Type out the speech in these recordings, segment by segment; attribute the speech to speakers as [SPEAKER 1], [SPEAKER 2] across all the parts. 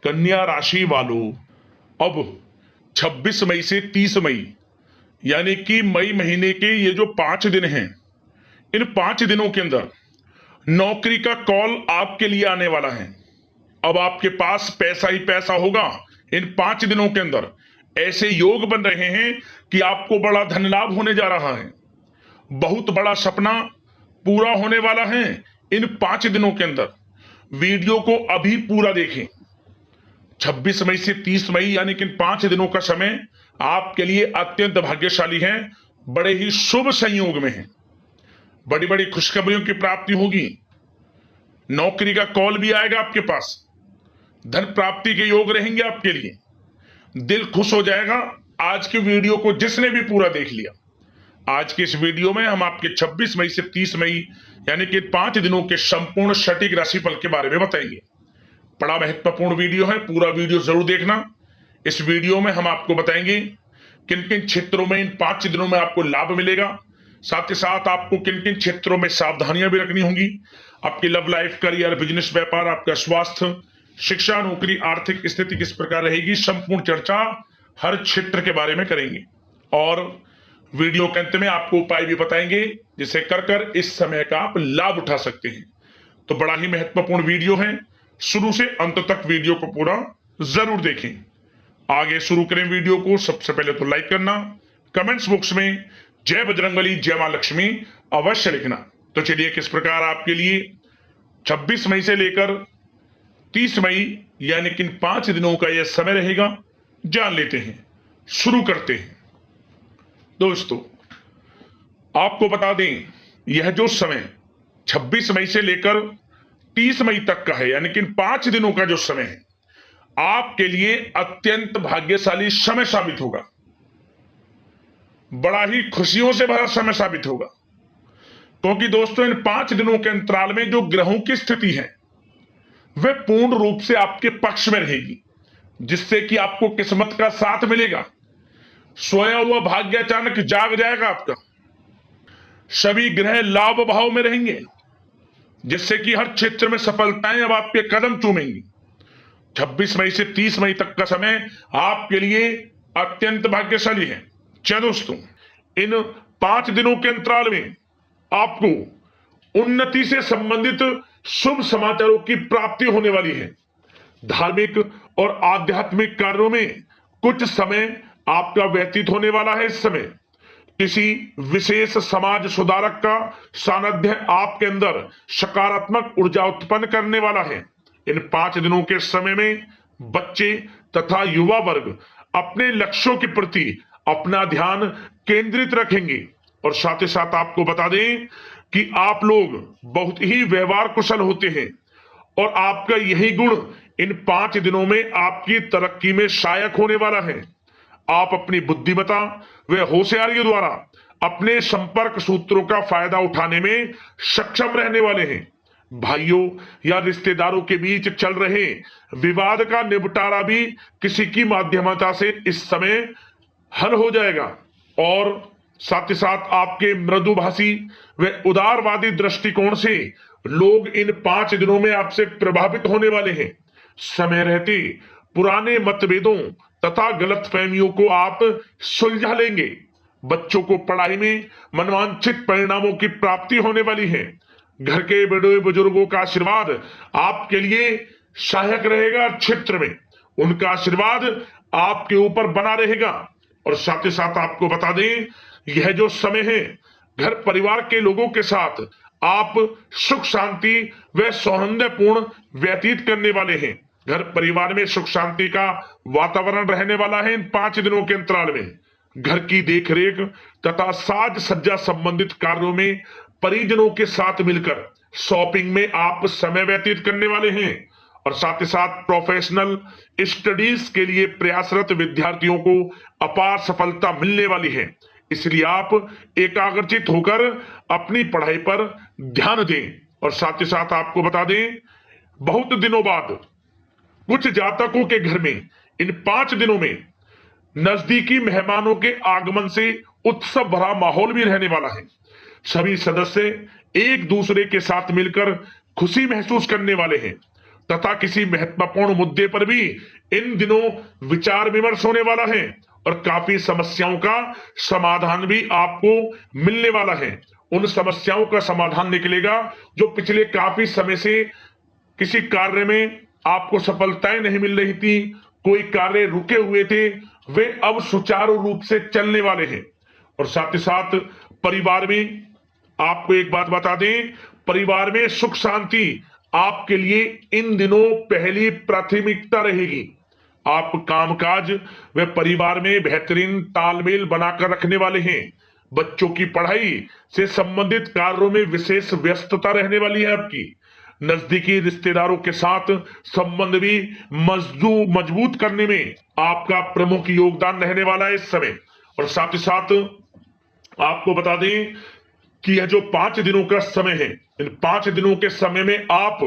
[SPEAKER 1] कन्या राशि वालों, अब 26 मई से 30 मई यानी कि मई महीने के ये जो 5 दिन हैं, इन 5 दिनों के अंदर नौकरी का कॉल आपके लिए आने वाला है। अब आपके पास पैसा ही पैसा होगा। इन 5 दिनों के अंदर ऐसे योग बन रहे हैं कि आपको बड़ा धन लाभ होने जा रहा है। बहुत बड़ा सपना पूरा होने वाला है इन 5 दिनों के अंदर। वीडियो को अभी पूरा देखें। 26 मई से 30 मई यानी कि इन 5 दिनों का समय आपके लिए अत्यंत भाग्यशाली है, बड़े ही शुभ संयोग में है। बड़ी बड़ी खुशखबरियों की प्राप्ति होगी। नौकरी का कॉल भी आएगा आपके पास। धन प्राप्ति के योग रहेंगे आपके लिए। दिल खुश हो जाएगा। आज की वीडियो को जिसने भी पूरा देख लिया, आज के इस वीडियो में हम आपके 26 मई से 30 मई यानी कि 5 दिनों के संपूर्ण सटीक राशिफल के बारे में बताएंगे। बड़ा महत्वपूर्ण वीडियो है, पूरा वीडियो जरूर देखना। इस वीडियो में हम आपको बताएंगे किन किन क्षेत्रों में इन 5 दिनों में आपको लाभ मिलेगा, साथ ही साथ आपको किन किन क्षेत्रों में सावधानियां भी रखनी होंगी। आपकी लव लाइफ, करियर, बिजनेस, व्यापार, आपका स्वास्थ्य, शिक्षा, नौकरी, आर्थिक स्थिति किस प्रकार रहेगी, संपूर्ण चर्चा हर क्षेत्र के बारे में करेंगे। और वीडियो के अंत में आपको उपाय भी बताएंगे जिसे कर इस समय का आप लाभ उठा सकते हैं। तो बड़ा ही महत्वपूर्ण वीडियो है, शुरू से अंत तक वीडियो को पूरा जरूर देखें। आगे शुरू करें वीडियो को। सबसे पहले तो लाइक करना, कमेंट्स बॉक्स में जय बजरंगबली, जय मां लक्ष्मी अवश्य लिखना। तो चलिए किस प्रकार आपके लिए 26 मई से लेकर 30 मई यानी कि 5 दिनों का यह समय रहेगा, जान लेते हैं। शुरू करते हैं। दोस्तों, आपको बता दें, यह जो समय 26 मई से लेकर 30 मई तक का है यानी कि 5 दिनों का जो समय है, आपके लिए अत्यंत भाग्यशाली समय साबित होगा। बड़ा ही खुशियों से भरा समय साबित होगा, क्योंकि दोस्तों इन 5 दिनों के अंतराल में जो ग्रहों की स्थिति है वह पूर्ण रूप से आपके पक्ष में रहेगी, जिससे कि आपको किस्मत का साथ मिलेगा। सोया हुआ भाग्य अचानक जाग जाएगा आपका। सभी ग्रह लाभ भाव में रहेंगे, जिससे कि हर क्षेत्र में सफलताएं अब आपके कदम चूमेंगी। 26 मई से 30 मई तक का समय आपके लिए अत्यंत भाग्यशाली है। चलो दोस्तों, इन 5 दिनों के अंतराल में आपको उन्नति से संबंधित शुभ समाचारों की प्राप्ति होने वाली है। धार्मिक और आध्यात्मिक कार्यों में कुछ समय आपका व्यतीत होने वाला है। इस समय किसी विशेष समाज सुधारक का सानिध्य आपके अंदर सकारात्मक ऊर्जा उत्पन्न करने वाला है। इन 5 दिनों के समय में बच्चे तथा युवा वर्ग अपने लक्ष्यों के प्रति अपना ध्यान केंद्रित रखेंगे। और साथ ही साथ आपको बता दें कि आप लोग बहुत ही व्यवहार कुशल होते हैं और आपका यही गुण इन 5 दिनों में आपकी तरक्की में सहायक होने वाला है। आप अपनी बुद्धिमत्ता व होशियारी द्वारा अपने संपर्क सूत्रों का फायदा उठाने में सक्षम रहने वाले हैं। भाइयों या रिश्तेदारों के बीच चल रहे विवाद का निपटारा भी किसी की माध्यमता से इस समय हल हो जाएगा। और साथ ही साथ आपके मृदुभाषी व उदारवादी दृष्टिकोण से लोग इन 5 दिनों में आपसे प्रभावित होने वाले हैं। समय रहते पुराने मतभेदों तथा गलतफहमियों को आप सुलझा लेंगे। बच्चों को पढ़ाई में मनवांछित परिणामों की प्राप्ति होने वाली है। घर के बड़े बुजुर्गों का आशीर्वाद आपके लिए सहायक रहेगा। क्षेत्र में उनका आशीर्वाद आपके ऊपर बना रहेगा। और साथ ही साथ आपको बता दें, यह जो समय है घर परिवार के लोगों के साथ आप सुख शांति व सौहार्दपूर्ण व्यतीत करने वाले हैं। घर परिवार में सुख शांति का वातावरण रहने वाला है। इन 5 दिनों के अंतराल में घर की देखरेख तथा साज सज्जा संबंधित कार्यों में परिजनों के साथ मिलकर शॉपिंग में आप समय व्यतीत करने वाले हैं। और साथ ही साथ प्रोफेशनल स्टडीज के लिए प्रयासरत विद्यार्थियों को अपार सफलता मिलने वाली है। इसलिए आप एकाग्रचित होकर अपनी पढ़ाई पर ध्यान दें। और साथ ही साथ आपको बता दें, बहुत दिनों बाद कुछ जातकों के घर में इन 5 दिनों में नजदीकी मेहमानों के आगमन से उत्सव भरा माहौल भी रहने वाला है। सभी सदस्य एक दूसरे के साथ मिलकर खुशी महसूस करने वाले हैं। तथा किसी महत्वपूर्ण मुद्दे पर भी इन दिनों विचार विमर्श होने वाला है और काफी समस्याओं का समाधान भी आपको मिलने वाला है। उन समस्याओं का समाधान निकलेगा जो पिछले काफी समय से किसी कार्य में आपको सफलताएं नहीं मिल रही थी, कोई कार्य रुके हुए थे, वे अब सुचारू रूप से चलने वाले हैं। और साथ ही साथ परिवार में आपको एक बात बता दें, परिवार में सुख शांति आपके लिए इन दिनों पहली प्राथमिकता रहेगी। आप कामकाज व परिवार में बेहतरीन तालमेल बनाकर रखने वाले हैं। बच्चों की पढ़ाई से संबंधित कार्यों में विशेष व्यस्तता रहने वाली है आपकी। नजदीकी रिश्तेदारों के साथ संबंध भी मजबूत करने में आपका प्रमुख योगदान रहने वाला है इस समय। और साथ ही साथ आपको बता दें कि यह जो 5 दिनों का समय है, इन 5 दिनों के समय में आप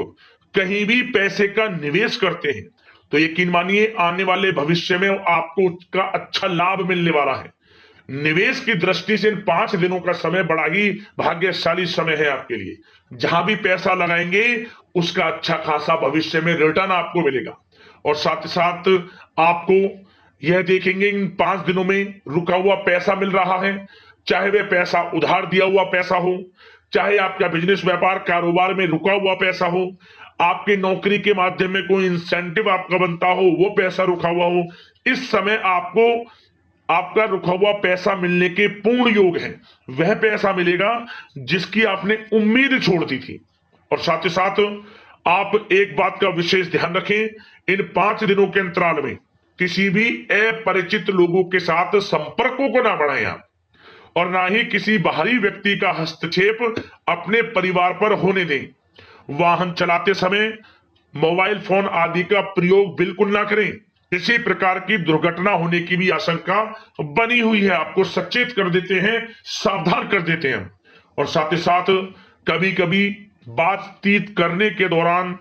[SPEAKER 1] कहीं भी पैसे का निवेश करते हैं तो यकीन मानिए आने वाले भविष्य में आपको उसका अच्छा लाभ मिलने वाला है। निवेश की दृष्टि से इन 5 दिनों का समय बड़ा ही भाग्यशाली समय है आपके लिए। जहां भी पैसा लगाएंगे उसका अच्छा खासा भविष्य में रिटर्न आपको मिलेगा। और साथ ही साथ आपको यह देखेंगे इन 5 दिनों में रुका हुआ पैसा मिल रहा है, चाहे वह पैसा उधार दिया हुआ पैसा हो, चाहे आपका बिजनेस व्यापार कारोबार में रुका हुआ पैसा हो, आपकी नौकरी के माध्यम में कोई इंसेंटिव आपका बनता हो, वो पैसा रुका हुआ हो, इस समय आपको आपका रुका हुआ पैसा मिलने के पूर्ण योग है। वह पैसा मिलेगा जिसकी आपने उम्मीद छोड़ दी थी। और साथ ही साथ आप एक बात का विशेष ध्यान रखें, इन 5 दिनों के अंतराल में किसी भी अपरिचित लोगों के साथ संपर्कों को ना बढ़ाएं आप, और ना ही किसी बाहरी व्यक्ति का हस्तक्षेप अपने परिवार पर होने दें। वाहन चलाते समय मोबाइल फोन आदि का प्रयोग बिल्कुल ना करें। किसी प्रकार की दुर्घटना होने की भी आशंका बनी हुई है, आपको सचेत कर देते हैं, सावधान कर देते हैं। और साथ ही साथ कभी कभी बातचीत करने के दौरान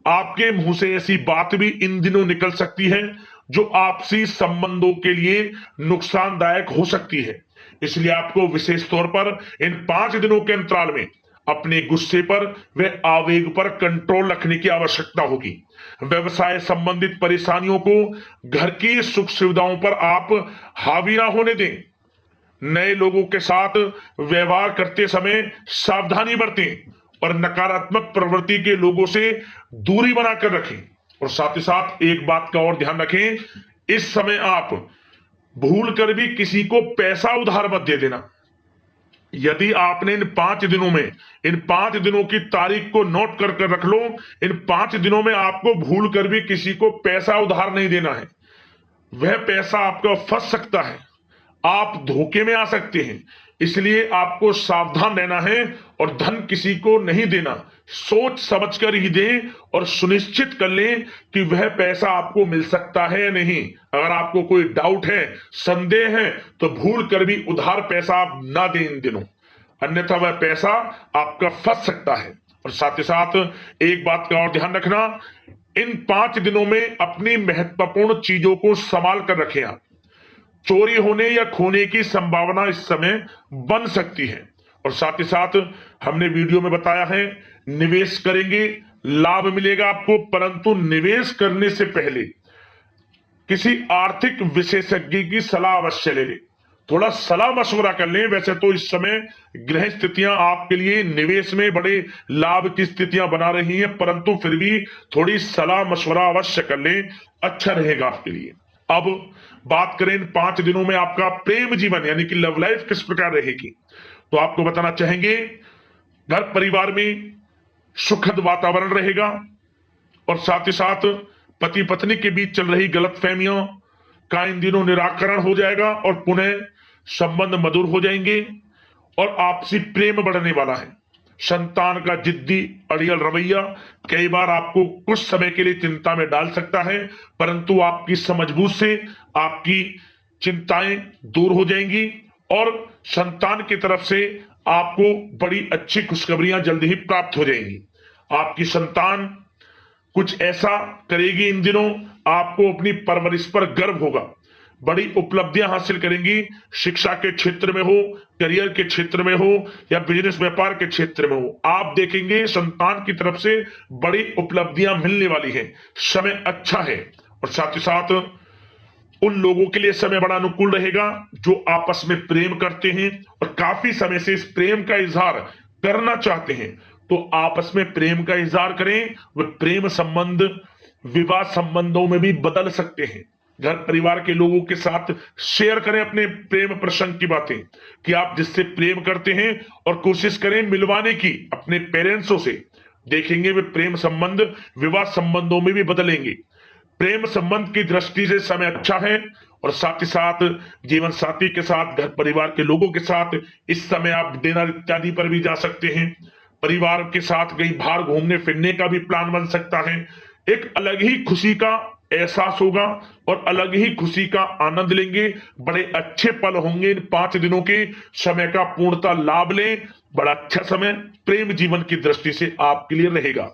[SPEAKER 1] आपके मुंह से ऐसी बात भी इन दिनों निकल सकती है जो आपसी संबंधों के लिए नुकसानदायक हो सकती है। इसलिए आपको विशेष तौर पर इन 5 दिनों के अंतराल में अपने गुस्से पर व आवेग पर कंट्रोल रखने की आवश्यकता होगी। व्यवसाय संबंधित परेशानियों को घर की सुख सुविधाओं पर आप हावी ना होने दें। नए लोगों के साथ व्यवहार करते समय सावधानी बरतें और नकारात्मक प्रवृत्ति के लोगों से दूरी बनाकर रखें। और साथ ही साथ एक बात का और ध्यान रखें, इस समय आप भूल कर भी किसी को पैसा उधार मत दे देना। यदि आपने इन 5 दिनों में इन 5 दिनों की तारीख को नोट कर रख लो, इन 5 दिनों में आपको भूल कर भी किसी को पैसा उधार नहीं देना है। वह पैसा आपका फंस सकता है, आप धोखे में आ सकते हैं। इसलिए आपको सावधान रहना है और धन किसी को नहीं देना। सोच समझ कर ही दें और सुनिश्चित कर लें कि वह पैसा आपको मिल सकता है या नहीं। अगर आपको कोई डाउट है, संदेह है, तो भूल कर भी उधार पैसा आप ना दें इन दिनों, अन्यथा वह पैसा आपका फंस सकता है। और साथ ही साथ एक बात का और ध्यान रखना, इन 5 दिनों में अपनी महत्वपूर्ण चीजों को संभाल कर रखें आप। चोरी होने या खोने की संभावना इस समय बन सकती है। और साथ ही साथ हमने वीडियो में बताया है, निवेश करेंगे लाभ मिलेगा आपको, परंतु निवेश करने से पहले किसी आर्थिक विशेषज्ञ की सलाह अवश्य ले लें, थोड़ा सलाह मशवरा कर लें। वैसे तो इस समय ग्रह स्थितियां आपके लिए निवेश में बड़े लाभ की स्थितियां बना रही हैं, परंतु फिर भी थोड़ी सलाह मशवरा अवश्य कर लें, अच्छा रहेगा आपके लिए। अब बात करें इन 5 दिनों में आपका प्रेम जीवन यानी कि लव लाइफ किस प्रकार रहेगी, तो आपको बताना चाहेंगे घर परिवार में सुखद वातावरण रहेगा। और साथ ही साथ पति पत्नी के बीच चल रही गलतफहमियों का इन दिनों निराकरण हो जाएगा और पुनः संबंध मधुर हो जाएंगे और आपसी प्रेम बढ़ने वाला है। संतान का जिद्दी अड़ियल रवैया कई बार आपको कुछ समय के लिए चिंता में डाल सकता है, परंतु आपकी समझबूझ से आपकी चिंताएं दूर हो जाएंगी और संतान की तरफ से आपको बड़ी अच्छी खुशखबरियां जल्दी ही प्राप्त हो जाएंगी। आपकी संतान कुछ ऐसा करेगी इन दिनों, आपको अपनी परवरिश पर गर्व होगा। बड़ी उपलब्धियां हासिल करेंगी। शिक्षा के क्षेत्र में हो, करियर के क्षेत्र में हो या बिजनेस व्यापार के क्षेत्र में हो, आप देखेंगे संतान की तरफ से बड़ी उपलब्धियां मिलने वाली है। समय अच्छा है और साथ ही साथ उन लोगों के लिए समय बड़ा अनुकूल रहेगा जो आपस में प्रेम करते हैं और काफी समय से इस प्रेम का इजहार करना चाहते हैं। तो आपस में प्रेम का इजहार करें। वे प्रेम संबंध विवाह संबंधों में भी बदल सकते हैं। घर परिवार के लोगों के साथ शेयर करें अपने प्रेम प्रसंग की बातें कि आप जिससे प्रेम करते हैं और कोशिश करें मिलवाने की अपने पेरेंट्सों से। देखेंगे वे प्रेम संबंध विवाह संबंधों में भी बदलेंगे। प्रेम संबंध की दृष्टि से समय अच्छा है और साथ ही साथ जीवन साथी के साथ, घर परिवार के लोगों के साथ इस समय आप डिनर इत्यादि पर भी जा सकते हैं। परिवार के साथ कहीं बाहर घूमने फिरने का भी प्लान बन सकता है। एक अलग ही खुशी का एहसास होगा और अलग ही खुशी का आनंद लेंगे। बड़े अच्छे पल होंगे। इन 5 दिनों के समय का पूर्णता लाभ लें। बड़ा अच्छा समय प्रेम जीवन की दृष्टि से आपके लिए रहेगा।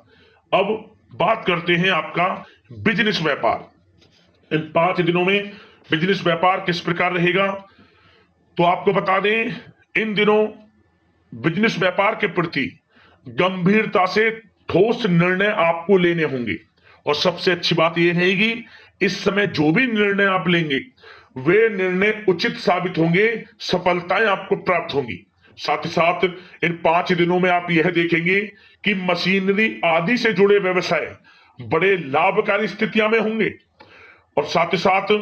[SPEAKER 1] अब बात करते हैं आपका बिजनेस व्यापार। इन 5 दिनों में बिजनेस व्यापार किस प्रकार रहेगा, तो आपको बता दें, इन दिनों बिजनेस व्यापार के प्रति गंभीरता से ठोस निर्णय आपको लेने होंगे। और सबसे अच्छी बात यह रहेगी, इस समय जो भी निर्णय आप लेंगे वे निर्णय उचित साबित होंगे, सफलताएं आपको प्राप्त होंगी। साथ ही साथ इन 5 दिनों में आप यह देखेंगे कि मशीनरी आदि से जुड़े व्यवसाय बड़े लाभकारी स्थितियां में होंगे। और साथ ही साथ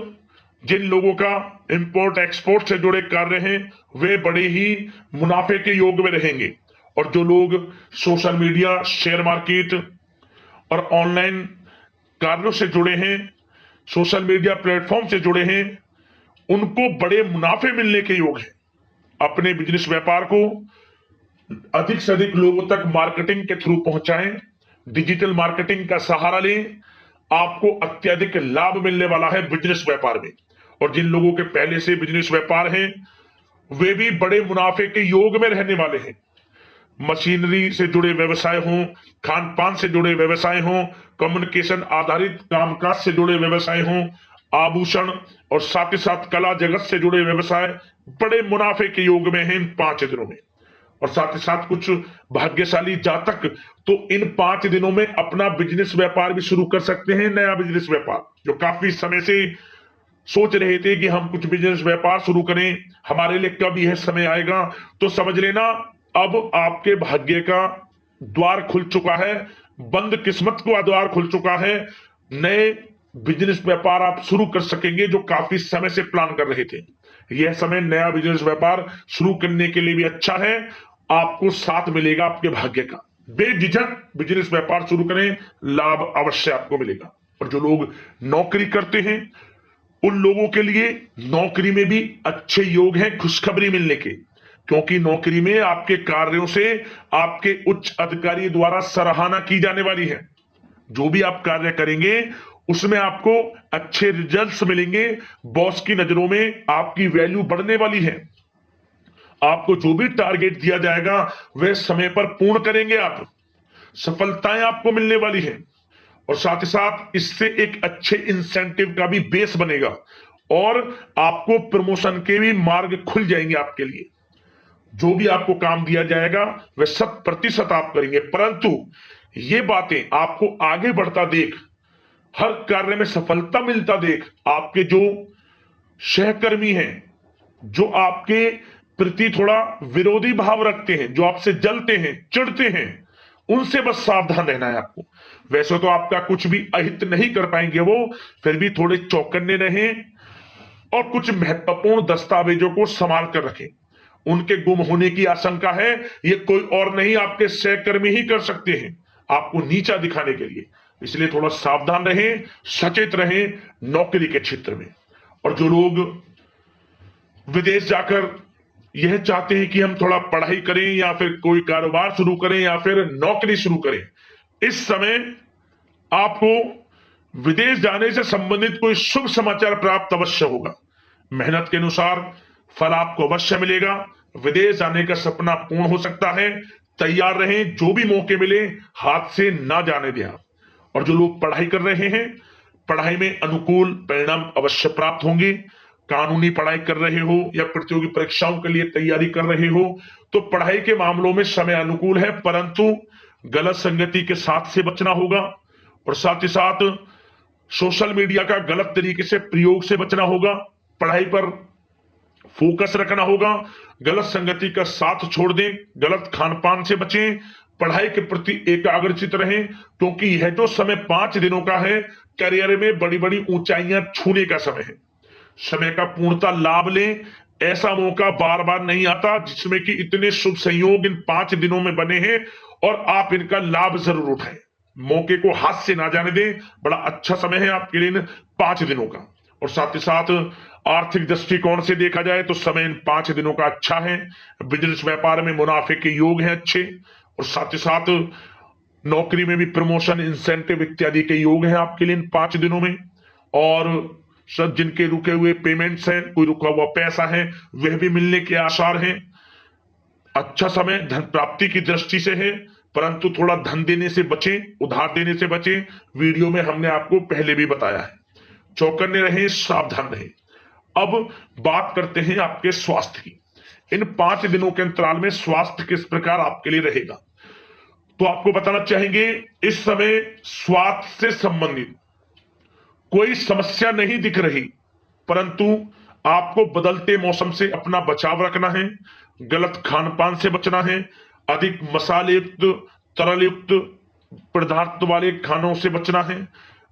[SPEAKER 1] जिन लोगों का इंपोर्ट एक्सपोर्ट से जुड़े कार्य हैं वे बड़े ही मुनाफे के योग में रहेंगे। और जो लोग सोशल मीडिया, शेयर मार्केट और ऑनलाइन कार्यों से जुड़े हैं, सोशल मीडिया प्लेटफॉर्म से जुड़े हैं, उनको बड़े मुनाफे मिलने के योग हैं। अपने बिजनेस व्यापार को अधिक से अधिक लोगों तक मार्केटिंग के थ्रू पहुंचाएं, डिजिटल मार्केटिंग का सहारा लें। आपको अत्यधिक लाभ मिलने वाला है बिजनेस व्यापार में। और जिन लोगों के पहले से बिजनेस व्यापार है वे भी बड़े मुनाफे के योग में रहने वाले हैं। मशीनरी से जुड़े व्यवसाय हों, खान पान से जुड़े व्यवसाय हों, कम्युनिकेशन आधारित कामकाज से जुड़े व्यवसाय हों, आभूषण और साथ ही साथ कला जगत से जुड़े व्यवसाय बड़े मुनाफे के योग में हैं इन 5 दिनों में। और साथ ही साथ कुछ भाग्यशाली जातक तो इन 5 दिनों में अपना बिजनेस व्यापार भी शुरू कर सकते हैं। नया बिजनेस व्यापार जो काफी समय से सोच रहे थे कि हम कुछ बिजनेस व्यापार शुरू करें, हमारे लिए कब यह समय आएगा, तो समझ लेना अब आपके भाग्य का द्वार खुल चुका है। बंद किस्मत का द्वार खुल चुका है। नए बिजनेस व्यापार आप शुरू कर सकेंगे जो काफी समय से प्लान कर रहे थे। यह समय नया बिजनेस व्यापार शुरू करने के लिए भी अच्छा है। आपको साथ मिलेगा आपके भाग्य का। बेझिझक बिजनेस व्यापार शुरू करें, लाभ अवश्य आपको मिलेगा। और जो लोग नौकरी करते हैं उन लोगों के लिए नौकरी में भी अच्छे योग हैं खुशखबरी मिलने के, क्योंकि नौकरी में आपके कार्यों से आपके उच्च अधिकारी द्वारा सराहना की जाने वाली है। जो भी आप कार्य करेंगे उसमें आपको अच्छे रिजल्ट्स मिलेंगे। बॉस की नजरों में आपकी वैल्यू बढ़ने वाली है। आपको जो भी टारगेट दिया जाएगा वह समय पर पूर्ण करेंगे आप। सफलताएं आपको मिलने वाली है। और साथ ही साथ इससे एक अच्छे इंसेंटिव का भी बेस बनेगा और आपको प्रमोशन के भी मार्ग खुल जाएंगे आपके लिए। जो भी आपको काम दिया जाएगा वह 100% आप करेंगे। परंतु ये बातें आपको आगे बढ़ता देख, हर कार्य में सफलता मिलता देख, आपके जो सहकर्मी हैं, जो आपके प्रति थोड़ा विरोधी भाव रखते हैं, जो आपसे जलते हैं, चिढ़ते हैं, उनसे बस सावधान रहना है आपको। वैसे तो आपका कुछ भी अहित नहीं कर पाएंगे वो, फिर भी थोड़े चौकन्ने रहें और कुछ महत्वपूर्ण दस्तावेजों को संभाल कर रखें। उनके गुम होने की आशंका है, ये कोई और नहीं आपके सहकर्मी ही कर सकते हैं आपको नीचा दिखाने के लिए। इसलिए थोड़ा सावधान रहें, सचेत रहें नौकरी के क्षेत्र में। और जो लोग विदेश जाकर यह चाहते हैं कि हम थोड़ा पढ़ाई करें या फिर कोई कारोबार शुरू करें या फिर नौकरी शुरू करें, इस समय आपको विदेश जाने से संबंधित कोई शुभ समाचार प्राप्त अवश्य होगा। मेहनत के अनुसार फल आपको अवश्य मिलेगा। विदेश जाने का सपना पूर्ण हो सकता है। तैयार रहें, जो भी मौके मिले हाथ से ना जाने दें आप। और जो लोग पढ़ाई कर रहे हैं, पढ़ाई में अनुकूल परिणाम अवश्य प्राप्त होंगे। कानूनी पढ़ाई कर रहे हो या प्रतियोगी परीक्षाओं के लिए तैयारी कर रहे हो तो पढ़ाई के मामलों में समय अनुकूल है, परंतु गलत संगति के साथ से बचना होगा और साथ ही साथ सोशल मीडिया का गलत तरीके से प्रयोग से बचना होगा। पढ़ाई पर फोकस रखना होगा, गलत संगति का साथ छोड़ दें, गलत खान पान से बचें, पढ़ाई के प्रति एकाग्रचित रहें, क्योंकि यह जो समय 5 दिनों का है करियर में बड़ी बड़ी ऊंचाइयां छूने का समय है। समय का पूर्णता लाभ लें, ऐसा मौका बार बार नहीं आता जिसमें कि इतने शुभ संयोग इन 5 दिनों में बने हैं और आप इनका लाभ जरूर उठाएं। मौके को हाथ से ना जाने दें, बड़ा अच्छा समय है आपके लिए इन 5 दिनों का। और साथ ही साथ आर्थिक दृष्टिकोण से देखा जाए तो समय इन 5 दिनों का अच्छा है। बिजनेस व्यापार में मुनाफे के योग हैं अच्छे, और साथ ही साथ नौकरी में भी प्रमोशन, इंसेंटिव इत्यादि के योग हैं आपके लिए इन 5 दिनों में। और सब जिनके रुके हुए पेमेंट्स हैं, कोई रुका हुआ पैसा है, वह भी मिलने के आसार हैं। अच्छा समय धन प्राप्ति की दृष्टि से है, परंतु थोड़ा धन देने से बचें, उधार देने से बचें। वीडियो में हमने आपको पहले भी बताया है। चौकन्ने रहें, सावधान रहें। अब बात करते हैं आपके स्वास्थ्य की। इन 5 दिनों के अंतराल में स्वास्थ्य किस प्रकार आपके लिए रहेगा, तो आपको बताना चाहेंगे इस समय स्वास्थ्य से संबंधित कोई समस्या नहीं दिख रही, परंतु आपको बदलते मौसम से अपना बचाव रखना है, गलत खान पान से बचना है, अधिक मसाले युक्त, तरल युक्त पदार्थ वाले खानों से बचना है,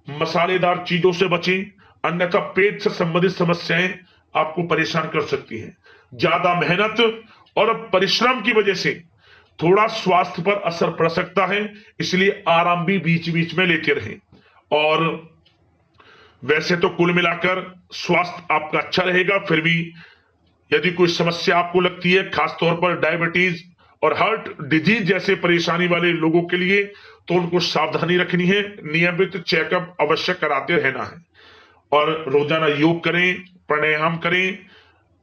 [SPEAKER 1] मसालेदार चीजों से बचें, अन्यथा पेट से संबंधित समस्याएं आपको परेशान कर सकती हैं। ज्यादा मेहनत और परिश्रम की वजह से थोड़ा स्वास्थ्य पर असर पड़ सकता है, इसलिए आराम भी बीच बीच में लेते रहें। और वैसे तो कुल मिलाकर स्वास्थ्य आपका अच्छा रहेगा, फिर भी यदि कोई समस्या आपको लगती है, खासतौर पर डायबिटीज और हार्ट डिजीज जैसे परेशानी वाले लोगों के लिए, तो उनको सावधानी रखनी है, नियमित चेकअप अवश्य कराते रहना है और रोजाना योग करें, प्राणायाम करें,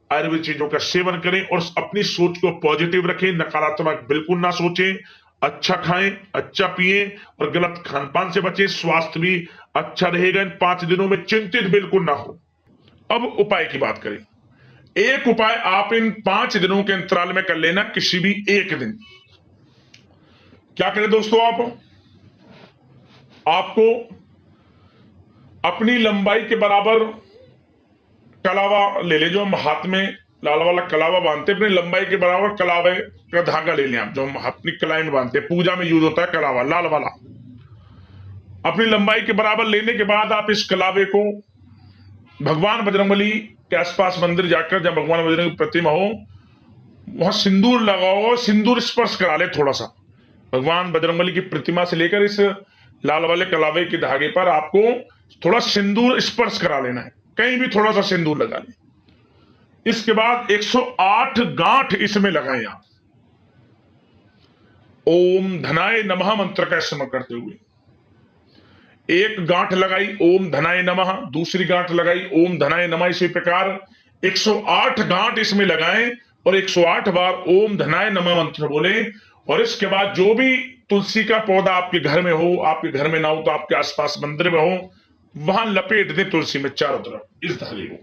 [SPEAKER 1] आयुर्वेद चीजों का सेवन करें और अपनी सोच को पॉजिटिव रखें, नकारात्मक बिल्कुल ना सोचें, अच्छा खाएं, अच्छा पिएं और गलत खान पान से बचें। स्वास्थ्य भी अच्छा रहेगा इन 5 दिनों में, चिंतित बिल्कुल ना हो। अब उपाय की बात करें। एक उपाय आप इन 5 दिनों के अंतराल में कर लेना, किसी भी एक दिन। क्या करें दोस्तों, आपको अपनी लंबाई के बराबर कलावा ले ले, जो हम हाथ में लाल वाला कलावा बांधते हैं, अपनी लंबाई के बराबर कलावे का धागा ले लें आप, जो हम अपनी कलाई में बांधते हैं, पूजा में यूज होता है कलावा लाल वाला। अपनी लंबाई के बराबर लेने के बाद आप इस कलावे को भगवान बजरंगबली के आसपास मंदिर जाकर, जब भगवान बजरंग की प्रतिमा हो वहां सिंदूर लगाओ, सिंदूर स्पर्श करा ले थोड़ा सा। भगवान बजरंगबली की प्रतिमा से लेकर इस लाल वाले कलावे के धागे पर आपको थोड़ा सिंदूर स्पर्श करा लेना है, कहीं भी थोड़ा सा सिंदूर लगा लें। इसके बाद 108 गांठ इसमें लगाएं आप, ओम धनाय नमः मंत्र का स्मरण करते हुए। एक गांठ लगाई ओम धनाय नमः, दूसरी गांठ लगाई ओम धनाय नमः, इसी प्रकार 108 गांठ इसमें लगाएं और 108 बार ओम धनाय नमः मंत्र बोले। और इसके बाद जो भी तुलसी का पौधा आपके घर में हो, आपके घर में ना हो तो आपके आसपास मंदिर में हो, वहां लपेट दे तुलसी में चारों तरफ इस धागे को।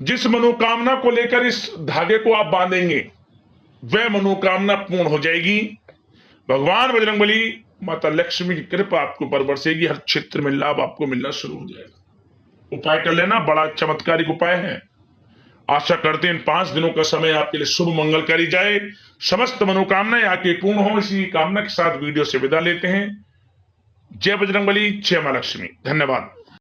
[SPEAKER 1] जिस मनोकामना को लेकर इस धागे को आप बांधेंगे वह मनोकामना पूर्ण हो जाएगी। भगवान बजरंगबली माता लक्ष्मी की कृपा आपको पर बरसेगी, हर क्षेत्र में लाभ आपको मिलना शुरू हो जाएगा। उपाय कर लेना, बड़ा चमत्कारिक उपाय है। आशा करते हैं इन 5 दिनों का समय आपके लिए शुभ मंगलकारी जाए, समस्त मनोकामनाएं आके पूर्ण हो। इसी कामना के साथ वीडियो से विदा लेते हैं। जय बजरंगबली, जय मां लक्ष्मी। धन्यवाद।